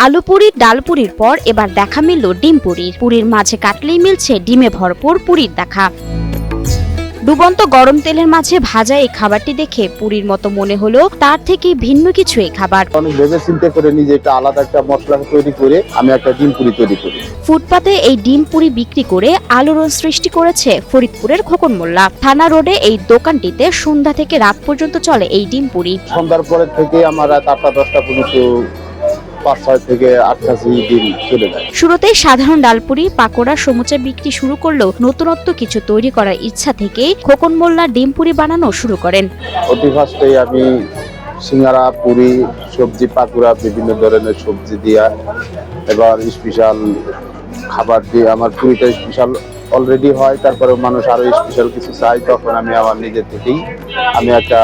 আলু পুরি ডাল পুরির পর এবার দেখা মিলল ডিম পুরির। পুরির মাঝে কাটলেই মিলছে ডিমে ভরপুর পুরির দেখা। ডুবন্ত গরম তেলের মাঝে ভাজা এই খাবারটি দেখে পুরির মতো মনে হলো তার থেকে ভিন্ন কিছু এই খাবার। অনেক ভেবে চিন্তা করে নিজে একটা আলাদা একটা মশলা তৈরি করে আমি একটা ডিম পুরি তৈরি করি। ফুটপাতে এই ডিম পুরি বিক্রি করে আলোড়ন সৃষ্টি করেছে ফরিদপুরের খোকন মোল্লা। থানা রোডে এই দোকানটিতে সন্ধ্যা থেকে রাত পর্যন্ত চলে এই ডিম পুরি। সন্ধ্যার পরের থেকে আমার রাত 8টা-10টা পর্যন্ত 5-6 থেকে 8টা ডিম চলে যায়। শুরুতেই সাধারণ ডালপুরি পাকোড়া সমুচা বিক্রি শুরু করলেও নতুনত্ব কিছু তৈরি করার ইচ্ছা থেকেই খোকন মোল্লা ডিম পুরি বানানো শুরু করেন। অতি ফার্স্টেই আমি সিঙ্গারা পুরি সবজি পাকুড়া বিভিন্ন ধরনের সবজি দিয়া এবার স্পেশাল খাবার দিয়ে আমার পুরিটা স্পেশাল অলরেডি হয়, তারপরে মানুষ আরো স্পেশাল কিছু চাই, তখন আমি আমার নিজের থেকেই আমি একটা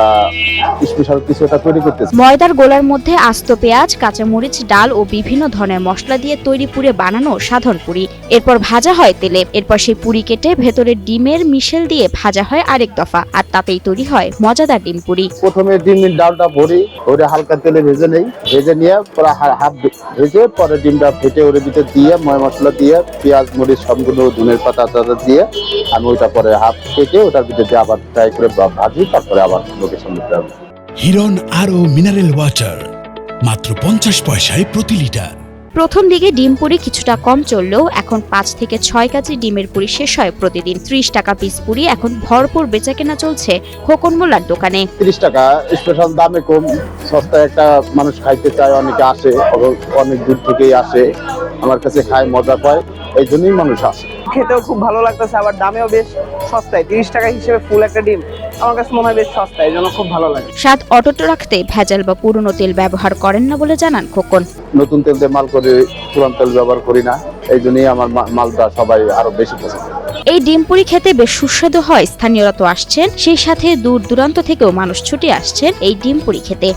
স্পেশাল কিছু একটা তৈরি করতেছি। ময়দার গোলার মধ্যে আস্ত পেঁয়াজ কাঁচামরিচ ডাল ও বিভিন্ন ধরনের মশলা দিয়ে তৈরি পুরে বানানো সাধারণ পুরি। এরপর ভাজা হয় তেলে। এরপর সেই পুরি কেটে ভেতরে ডিমের মিশেল দিয়ে ভাজা হয় আরেক দফা, আর তাতেই তৈরি হয় মজাদার ডিম পুরি। প্রথমে ডিমের ডালটা ভরি ওরে হালকা তেলে ভেজে নেই, ভেজে নিয়ে পরে হাফ ভেজে পরে ডিমটা ফেটে ওর ভিতরে দিয়ে ময় মশলা দিয়ে পেঁয়াজ মরিচ সবগুলো ধনের পাতা দিয়ে আমি ওইটা পরে হাফ কেটে ওটার ভিতরে আবার ফ্রাই করে ভাজি, তারপরে আবার লোকেশন দিতে হবে। হিরন আরও মিনারেল ওয়াটার মাত্র 50 পয়সায় প্রতি লিটার। প্রথম দিকে ডিম পুরি কিছুটা কম চললেও এখন 5 থেকে 6 কেজি ডিমের পুরি শেষ হয় প্রতিদিন। 30 টাকা পিস পুরি এখন ভরপুর বেচাকেনা চলছে খোকন মোল্লার দোকানে। 30 টাকা স্পেশাল দামে কম, সস্তায় একটা মানুষ খাইতে চায়, অনেকে আসে, অনেক দূর থেকেই আসে আমার কাছে খায়, মজা পায়, এই জন্যই মানুষ আসে। খেতেও খুব ভালো লাগতেছে, আবার দামেও বেশ সস্তায়। 30 টাকা হিসেবে ফুল একটা ডিম আমার কাছে মনে হয় বেশ সস্তা, এই জন্য খুব ভালো লাগে। স্বাদ অটুট রাখতে ভেজাল বা পুরনো তেল ব্যবহার করেন না বলে জানান খোকন। নতুন তেল দিয়ে মাল করে পুরান তেল ব্যবহার করি না, এই জন্যই আমার মালটা সবাই আরো বেশি পছন্দ। এই ডিম পুরি খেতে বেশ সুস্বাদু হয়। স্থানীয়রা তো আসছেন, সেই সাথে দূর দূরান্ত থেকেও মানুষ ছুটে আসছেন এই ডিম পুরি খেতে।